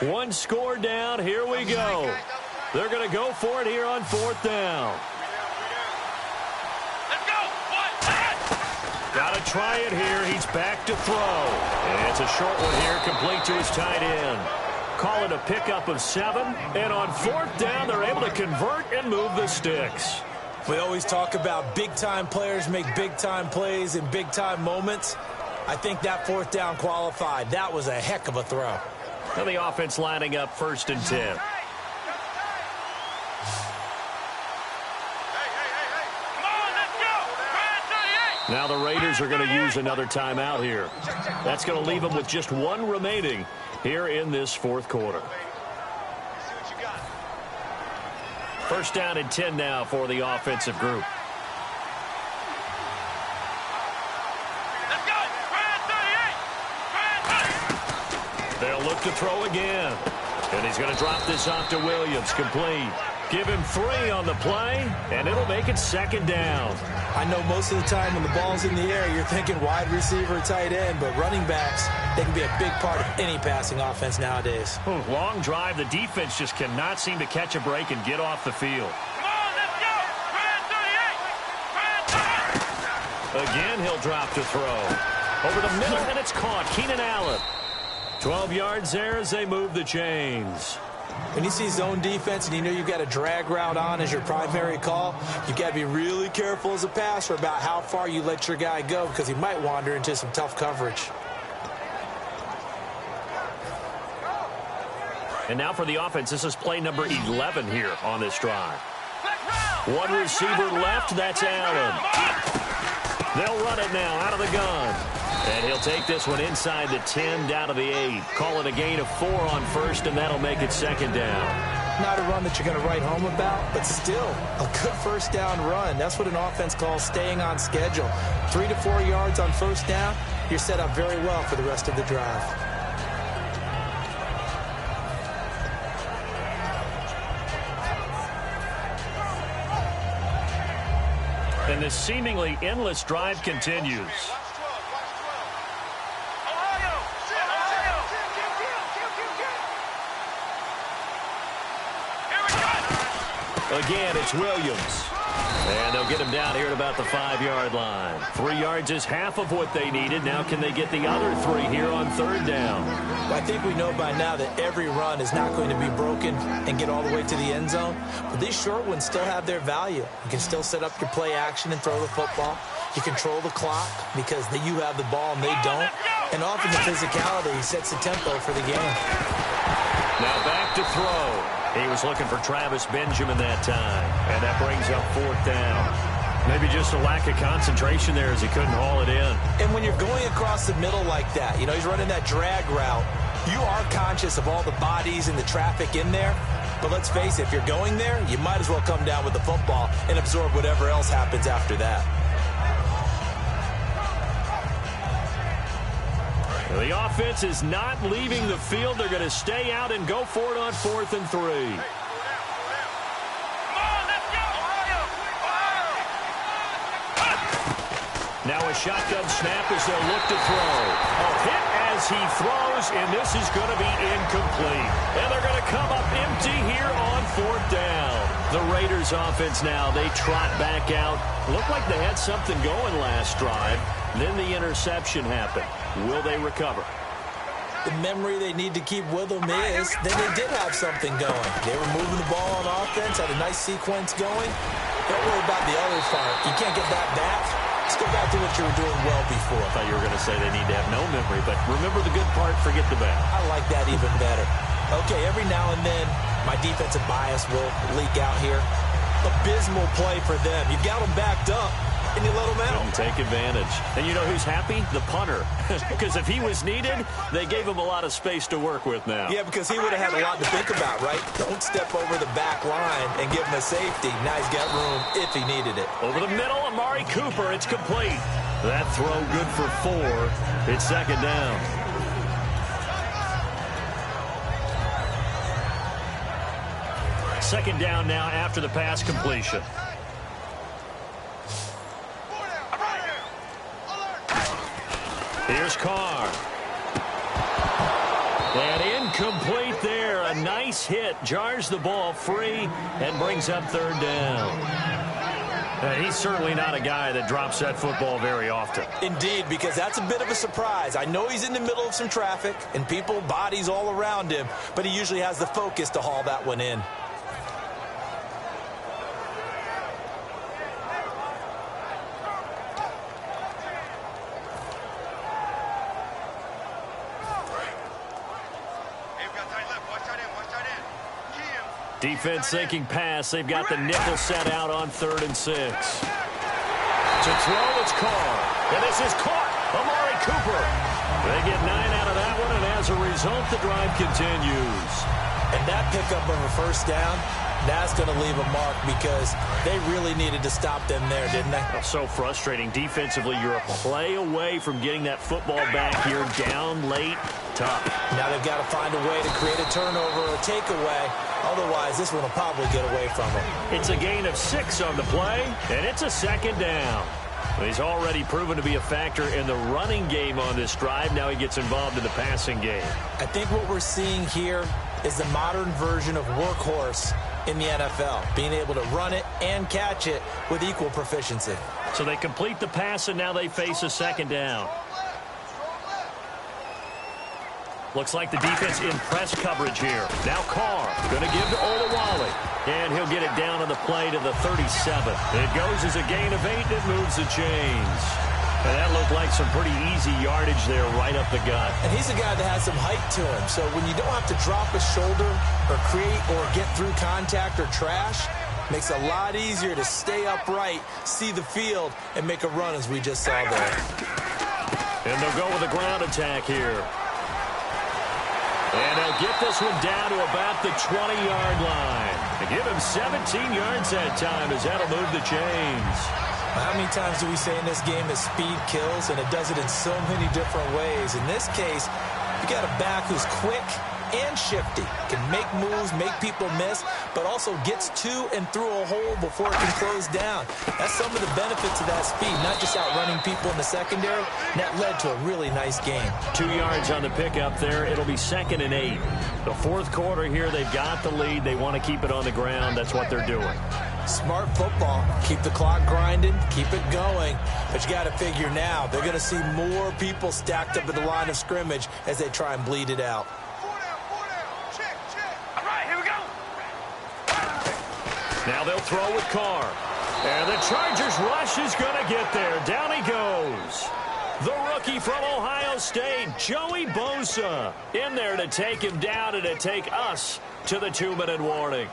One score down. Here we go. They're going to go for it here on 4th down. Let's go. Got to try it here. He's back to throw. And it's a short one here, complete to his tight end. Call it a pickup of 7. And on 4th down, they're able to convert and move the sticks. We always talk about big-time players make big-time plays in big-time moments. I think that 4th down qualified. That was a heck of a throw. And the offense lining up 1st and 10. Now the Raiders are going to use another timeout here. That's going to leave them with just 1 remaining here in this 4th quarter. 1st down and 10 now for the offensive group. Let's go. They'll look to throw again. And he's going to drop this off to Williams. Complete. Give him 3 on the play, and it'll make it 2nd down. I know most of the time when the ball's in the air, you're thinking wide receiver, tight end, but running backs, they can be a big part of any passing offense nowadays. Long drive. The defense just cannot seem to catch a break and get off the field. Come on, let's go. Again, he'll drop to throw. Over the middle, and it's caught. Keenan Allen. 12 yards there as they move the chains. When you see zone defense and you know you've got a drag route on as your primary call, you've got to be really careful as a passer about how far you let your guy go because he might wander into some tough coverage. And now for the offense, this is play number 11 here on this drive. 1 receiver left, that's Allen. They'll run it now out of the gun. And he'll take this one inside the 10, down to the 8. Call it a gain of 4 on 1st, and that'll make it 2nd down. Not a run that you're going to write home about, but still a good 1st down run. That's what an offense calls staying on schedule. 3 to 4 yards on 1st down, you're set up very well for the rest of the drive. And this seemingly endless drive continues. Again, it's Williams. And they'll get him down here at about the 5-yard line. 3 yards is half of what they needed. Now can they get the other 3 here on 3rd down? Well, I think we know by now that every run is not going to be broken and get all the way to the end zone. But these short ones still have their value. You can still set up your play action and throw the football. You control the clock because you have the ball and they don't. And often the physicality sets the tempo for the game. Now back to throw. He was looking for Travis Benjamin that time. And that brings up 4th down. Maybe just a lack of concentration there as he couldn't haul it in. And when you're going across the middle like that, you know, he's running that drag route, you are conscious of all the bodies and the traffic in there. But let's face it, if you're going there, you might as well come down with the football and absorb whatever else happens after that. The offense is not leaving the field. They're going to stay out and go for it on 4th and 3. Now a shotgun snap as they'll look to throw. A hit as he throws, and this is going to be incomplete. And they're going to come up empty here on 4th down. The Raiders offense now, they trot back out. Looked like they had something going last drive. Then the interception happened. Will they recover? The memory they need to keep with them is that they did have something going. They were moving the ball on offense, had a nice sequence going. Don't worry about the other part. You can't get that back. Let's go back to what you were doing well before. I thought you were going to say they need to have no memory, but remember the good part, forget the bad. I like that even better. Okay, every now and then, my defensive bias will leak out here. Abysmal play for them. You got them backed up, and you let them out. Couldn't take advantage. And you know who's happy? The punter. Because if he was needed, they gave him a lot of space to work with now. Yeah, because he would have had a lot to think about, right? Don't step over the back line and give him a safety. Now he's got room if he needed it. Over the middle, Amari Cooper. It's complete. That throw good for 4. It's 2nd down. Second down now after the pass completion. Here's Carr. And Incomplete there. A nice hit. Jars the ball free and brings up third down. He's certainly not a guy that drops that football very often. Indeed, because that's a bit of a surprise. I know he's in the middle of some traffic and people, bodies all around him, but he usually has the focus to haul that one in. Defense thinking pass. They've got the nickel set out on 3rd and 6. To throw, it's Carr. And this is caught. Amari Cooper. They get 9 out of that one, and as a result, the drive continues. And that pickup of a first down, that's going to leave a mark because they really needed to stop them there, didn't they? So frustrating. Defensively, you're a play away from getting that football back here down late. Tough. Now they've got to find a way to create a turnover or a takeaway. Otherwise, this one will probably get away from him. It's a gain of 6 on the play, and it's a 2nd down. He's already proven to be a factor in the running game on this drive. Now he gets involved in the passing game. I think what we're seeing here is the modern version of workhorse in the NFL, being able to run it and catch it with equal proficiency. So they complete the pass, and now they face a 2nd down. Looks like the defense in press coverage here. Now Carr going to give to Olawale. And he'll get it down on the play to the 37. It goes as a gain of 8, and it moves the chains. And that looked like some pretty easy yardage there right up the gut. And he's a guy that has some height to him. So when you don't have to drop a shoulder or create or get through contact or trash, makes it a lot easier to stay upright, see the field, and make a run as we just saw there. And they'll go with a ground attack here. And they'll get this one down to about the 20-yard line. They give him 17 yards that time as that'll move the chains. How many times do we say in this game that speed kills, and it does it in so many different ways? In this case, you got a back who's quick and shifty, can make moves, make people miss, but also gets to and through a hole before it can close down. That's some of the benefits of that speed, not just outrunning people in the secondary. And that led to a really nice game. 2 yards on the pickup there. It'll be 2nd and 8. The 4th quarter here, they've got the lead. They want to keep it on the ground. That's what they're doing. Smart football. Keep the clock grinding, keep it going. But you got to figure now, they're going to see more people stacked up at the line of scrimmage as they try and bleed it out. Now they'll throw with Carr. And the Chargers rush is going to get there. Down he goes. The rookie from Ohio State, Joey Bosa, in there to take him down and to take us to the 2-minute warning.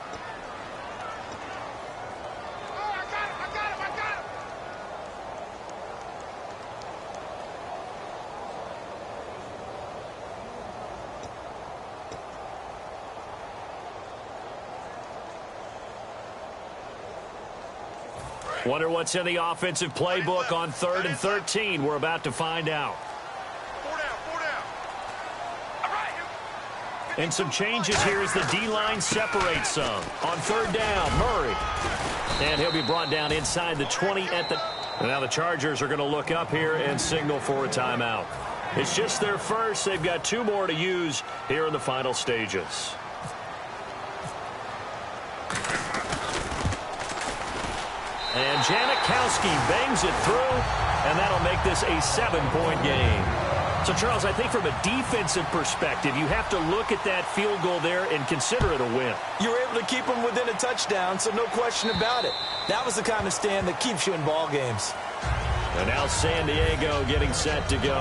Wonder what's in the offensive playbook on 3rd and 13. We're about to find out. 4 down. All right. And some changes here as the D-line separates some. On 3rd down, Murray. And he'll be brought down inside the 20 at the... And now the Chargers are going to look up here and signal for a timeout. It's just their first. They've got 2 more to use here in the final stages. And Janikowski bangs it through, and that'll make this a 7-point game. So, Charles, I think from a defensive perspective, you have to look at that field goal there and consider it a win. You were able to keep them within a touchdown, so no question about it. That was the kind of stand that keeps you in ball games. And now San Diego getting set to go.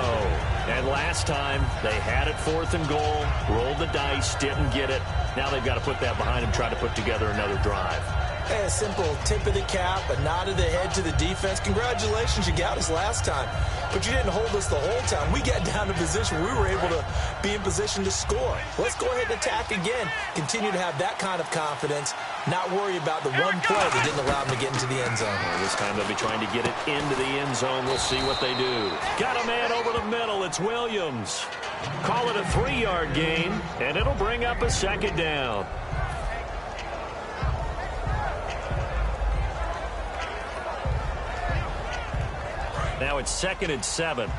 And last time, they had it 4th and goal, rolled the dice, didn't get it. Now they've got to put that behind them, try to put together another drive. Hey, a simple tip of the cap, a nod of the head to the defense. Congratulations, you got us last time. But you didn't hold us the whole time. We got down to position. We were able to be in position to score. Let's go ahead and attack again. Continue to have that kind of confidence. Not worry about the one play that didn't allow them to get into the end zone. Well, this time they'll be trying to get it into the end zone. We'll see what they do. Got a man over the middle. It's Williams. Call it a 3-yard gain, and it'll bring up a 2nd down. Now it's 2nd and 7. Come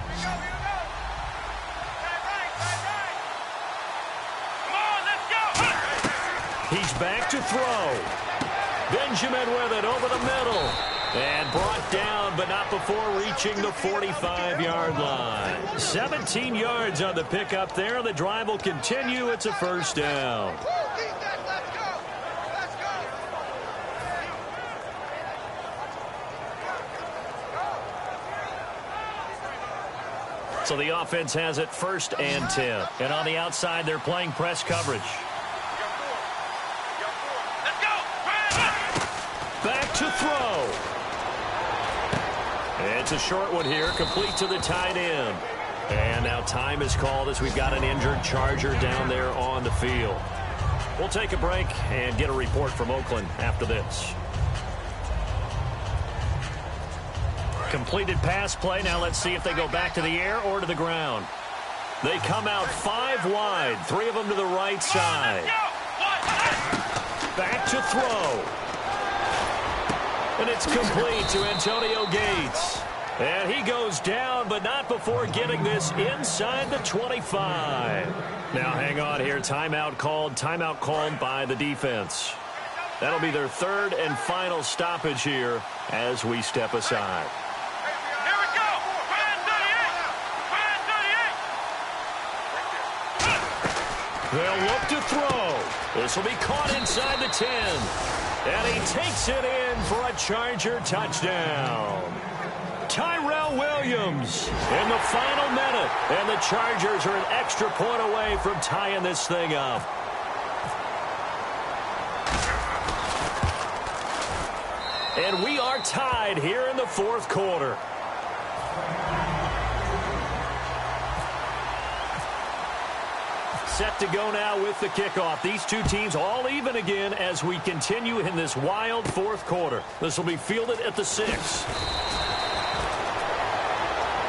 He's back to throw. Benjamin with it over the middle. And brought down, but not before reaching the 45-yard line. 17 yards on the pickup there. The drive will continue. It's a first down. So the offense has it 1st and 10. And on the outside, they're playing press coverage. Back to throw. It's a short one here, complete to the tight end. And now time is called as we've got an injured Charger down there on the field. We'll take a break and get a report from Oakland after this. Completed pass play. Now let's see if they go back to the air or to the ground. They come out 5 wide, 3 of them to the right side. Back to throw. And it's complete to Antonio Gates. And he goes down, but not before getting this inside the 25. Now hang on here. Timeout called by the defense. That'll be their 3rd and final stoppage here as we step aside. Here we go. They'll look to throw. This will be caught inside the 10. And he takes it in for a Charger touchdown. Tyrell Williams in the final minute. And the Chargers are an extra point away from tying this thing up. And we are tied here in the 4th quarter. Set to go now with the kickoff. These two teams all even again as we continue in this wild 4th quarter. This will be fielded at the 6.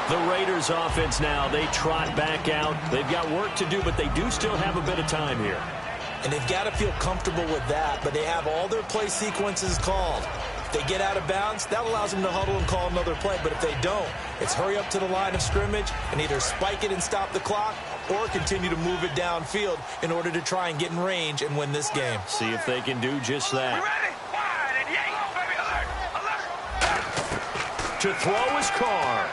The Raiders offense now, they trot back out. They've got work to do, but they do still have a bit of time here. And they've got to feel comfortable with that, but they have all their play sequences called. If they get out of bounds, that allows them to huddle and call another play. But if they don't, it's hurry up to the line of scrimmage and either spike it and stop the clock or continue to move it downfield in order to try and get in range and win this game. See if they can do just that. To throw is Carr.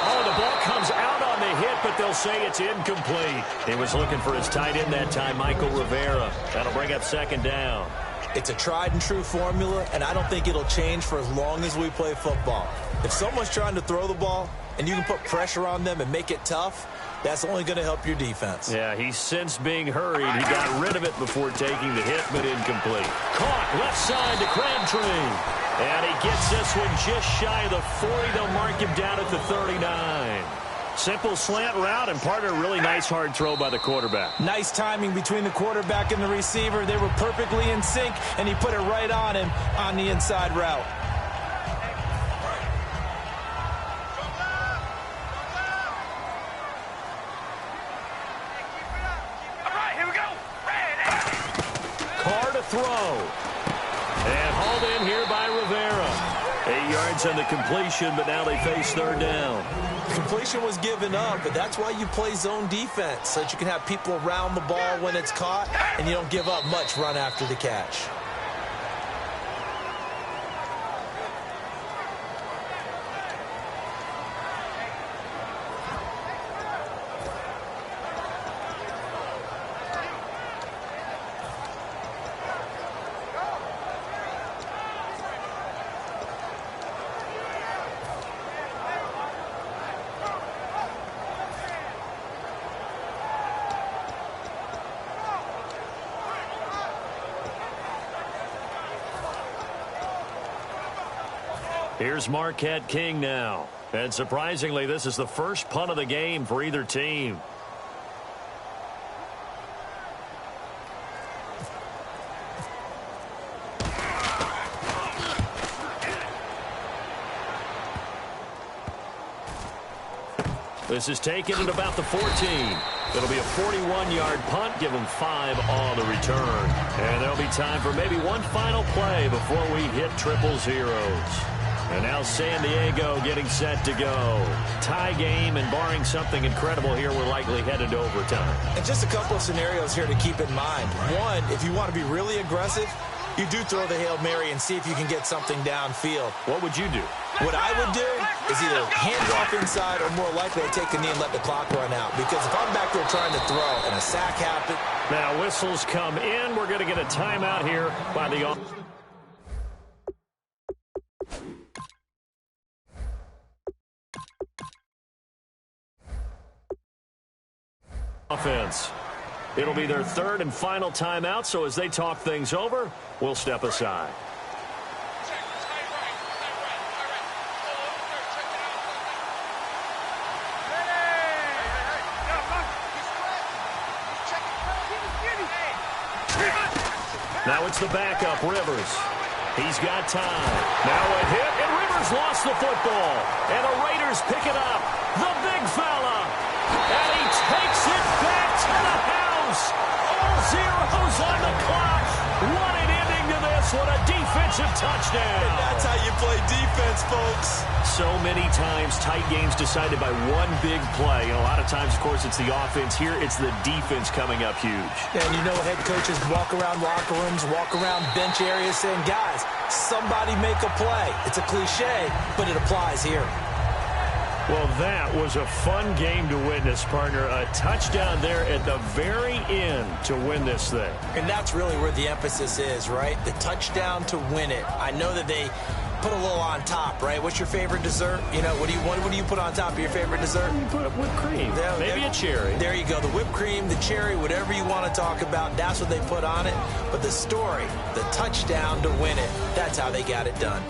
Oh, the ball comes out on the hit, but they'll say it's incomplete. He was looking for his tight end that time, Michael Rivera. That'll bring up 2nd down. It's a tried-and-true formula, and I don't think it'll change for as long as we play football. If someone's trying to throw the ball and you can put pressure on them and make it tough, that's only going to help your defense. Yeah, he sensed being hurried. He got rid of it before taking the hit, but incomplete. Caught left side to Crabtree. And he gets this one just shy of the 40. They'll mark him down at the 39. Simple slant route, and part of a really nice hard throw by the quarterback. Nice timing between the quarterback and the receiver. They were perfectly in sync, and he put it right on him on the inside route. All right, here we go. Carr to throw. And hauled in here by Rivera. 8 yards on the completion, but now they face 3rd down. Completion was given up, but that's why you play zone defense, so that you can have people around the ball when it's caught, and you don't give up much run after the catch. Here's Marquette King now. And surprisingly, this is the first punt of the game for either team. This is taken at about the 14. It'll be a 41-yard punt. Give them 5 on the return. And there'll be time for maybe one final play before we hit triple zeros. And now San Diego getting set to go. Tie game, and barring something incredible here, we're likely headed to overtime. And just a couple of scenarios here to keep in mind. One, if you want to be really aggressive, you do throw the Hail Mary and see if you can get something downfield. What would you do? What I would do is either hand it off inside or more likely to take the knee and let the clock run out. Because if I'm back there trying to throw and a sack happens. Now whistles come in. We're going to get a timeout here by the offense. It'll be their third and final timeout, so as they talk things over, we'll step aside. Now it's the backup, Rivers. He's got time. Now a hit, and Rivers lost the football. And the Raiders pick it up. The big fella. And he takes it back to the house. All zeros on the clock. What an ending to this. What a defensive touchdown. And that's how you play defense, folks. So many times, tight games decided by one big play. And a lot of times, of course, it's the offense. Here, it's the defense coming up huge. And you know, head coaches walk around locker rooms, walk around bench areas saying, guys, somebody make a play. It's a cliche, but it applies here. Well, that was a fun game to witness, partner. A touchdown there at the very end to win this thing. And that's really where the emphasis is, right? The touchdown to win it. I know that they put a little on top, right? What's your favorite dessert? You know, what do you put on top of your favorite dessert? You put whipped cream, maybe a cherry. There you go. The whipped cream, the cherry, whatever you want to talk about, that's what they put on it. But the story, the touchdown to win it, that's how they got it done.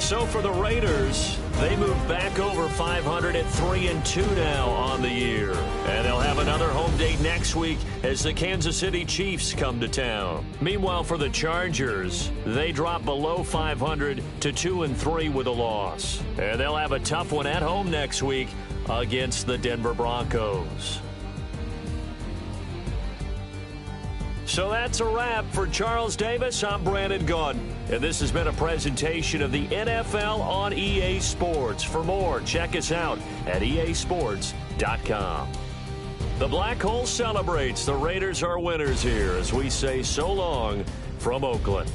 So for the Raiders, they move back over 500 at 3-2 now on the year. And they'll have another home date next week as the Kansas City Chiefs come to town. Meanwhile, for the Chargers, they drop below 500 to 2-3 with a loss. And they'll have a tough one at home next week against the Denver Broncos. So that's a wrap. For Charles Davis, I'm Brandon Gaudin. And this has been a presentation of the NFL on EA Sports. For more, check us out at easports.com. The Black Hole celebrates. The Raiders are winners here as we say so long from Oakland.